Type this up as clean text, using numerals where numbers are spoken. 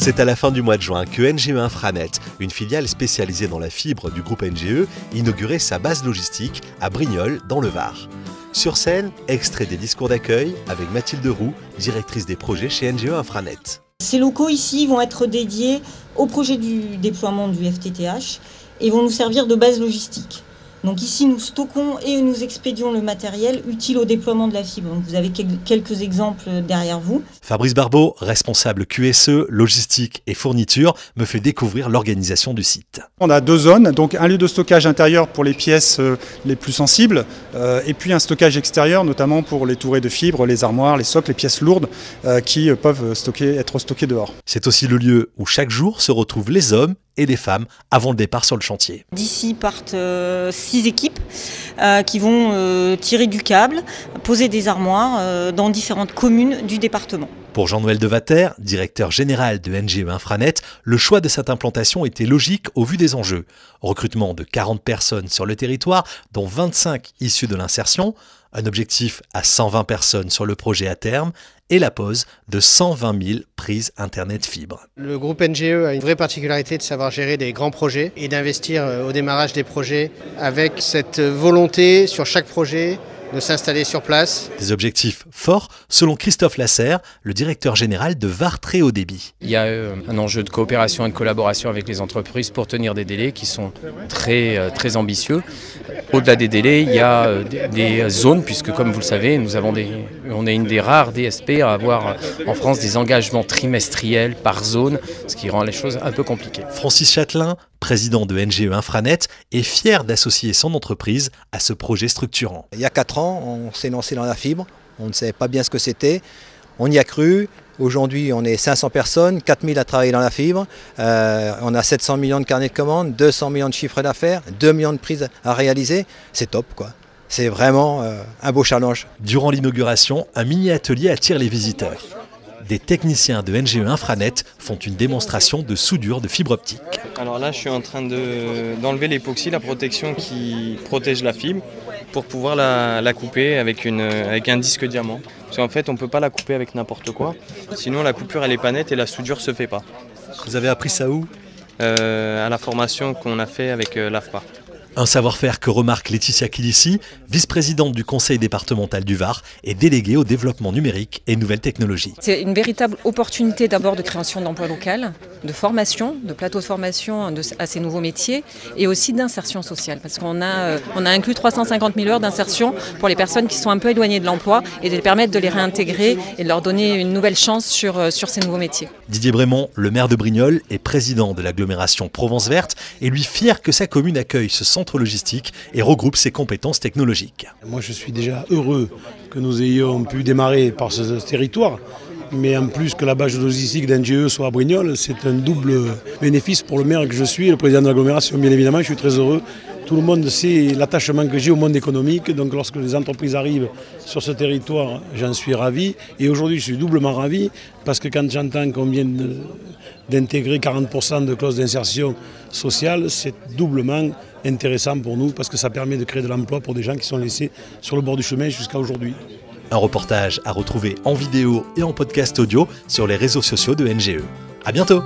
C'est à la fin du mois de juin que NGE Infranet, une filiale spécialisée dans la fibre du groupe NGE, inaugurait sa base logistique à Brignoles, dans le Var. Sur scène, extrait des discours d'accueil avec Mathilde Roux, directrice des projets chez NGE Infranet. Ces locaux ici vont être dédiés au projet du déploiement du FTTH et vont nous servir de base logistique. Donc ici, nous stockons et nous expédions le matériel utile au déploiement de la fibre. Donc vous avez quelques exemples derrière vous. Fabrice Barbeau, responsable QSE, logistique et fourniture, me fait découvrir l'organisation du site. On a deux zones, donc un lieu de stockage intérieur pour les pièces les plus sensibles et puis un stockage extérieur, notamment pour les tourets de fibres, les armoires, les socles, les pièces lourdes qui peuvent être stockées dehors. C'est aussi le lieu où chaque jour se retrouvent les hommes et les femmes avant le départ sur le chantier. D'ici partent 6 équipes qui vont tirer du câble, poser des armoires dans différentes communes du département. Pour Jean-Noël Devater, directeur général de NGE Infranet, le choix de cette implantation était logique au vu des enjeux. Recrutement de 40 personnes sur le territoire, dont 25 issues de l'insertion, un objectif à 120 personnes sur le projet à terme et la pose de 120 000 prises Internet fibre. Le groupe NGE a une vraie particularité de savoir gérer des grands projets et d'investir au démarrage des projets avec cette volonté sur chaque projet de s'installer sur place. Des objectifs forts, selon Christophe Lasserre, le directeur général de Var Très Haut Débit. Il y a un enjeu de coopération et de collaboration avec les entreprises pour tenir des délais qui sont très ambitieux. Au-delà des délais, il y a des zones, puisque comme vous le savez, on est une des rares DSP à avoir en France des engagements trimestriels par zone, ce qui rend les choses un peu compliquées. Francis Châtelain, président de NGE Infranet, est fier d'associer son entreprise à ce projet structurant. Il y a 4 ans, on s'est lancé dans la fibre, on ne savait pas bien ce que c'était, on y a cru. Aujourd'hui, on est 500 personnes, 4000 à travailler dans la fibre, on a 700 millions de carnets de commandes, 200 millions de chiffres d'affaires, 2 millions de prises à réaliser, c'est top quoi. C'est vraiment un beau challenge. Durant l'inauguration, un mini-atelier attire les visiteurs. Des techniciens de NGE Infranet font une démonstration de soudure de fibre optique. Alors là, je suis en train d'enlever l'époxy, la protection qui protège la fibre, pour pouvoir la couper avec un disque diamant. Parce qu'en fait, on ne peut pas la couper avec n'importe quoi, sinon la coupure elle est pas nette et la soudure se fait pas. Vous avez appris ça où ? À la formation qu'on a fait avec l'AFPA. Un savoir-faire que remarque Laetitia Kilissi, vice-présidente du conseil départemental du Var et déléguée au développement numérique et nouvelles technologies. C'est une véritable opportunité d'abord de création d'emplois locaux, de formation, de plateaux de formation à ces nouveaux métiers et aussi d'insertion sociale. Parce qu'on a inclus 350 000 heures d'insertion pour les personnes qui sont un peu éloignées de l'emploi et de les permettre de les réintégrer et de leur donner une nouvelle chance sur ces nouveaux métiers. Didier Brémond, le maire de Brignoles et président de l'agglomération Provence Verte, est lui fier que sa commune accueille ce centre logistique et regroupe ses compétences technologiques. Moi je suis déjà heureux que nous ayons pu démarrer par ce territoire, mais en plus que la base logistique d'NGE soit à Brignoles, c'est un double bénéfice pour le maire que je suis et le président de l'agglomération. Bien évidemment, je suis très heureux. Tout le monde sait l'attachement que j'ai au monde économique, donc lorsque les entreprises arrivent sur ce territoire, j'en suis ravi. Et aujourd'hui, je suis doublement ravi, parce que quand j'entends qu'on vient d'intégrer 40% de clauses d'insertion sociale, c'est doublement intéressant pour nous, parce que ça permet de créer de l'emploi pour des gens qui sont laissés sur le bord du chemin jusqu'à aujourd'hui. Un reportage à retrouver en vidéo et en podcast audio sur les réseaux sociaux de NGE. À bientôt!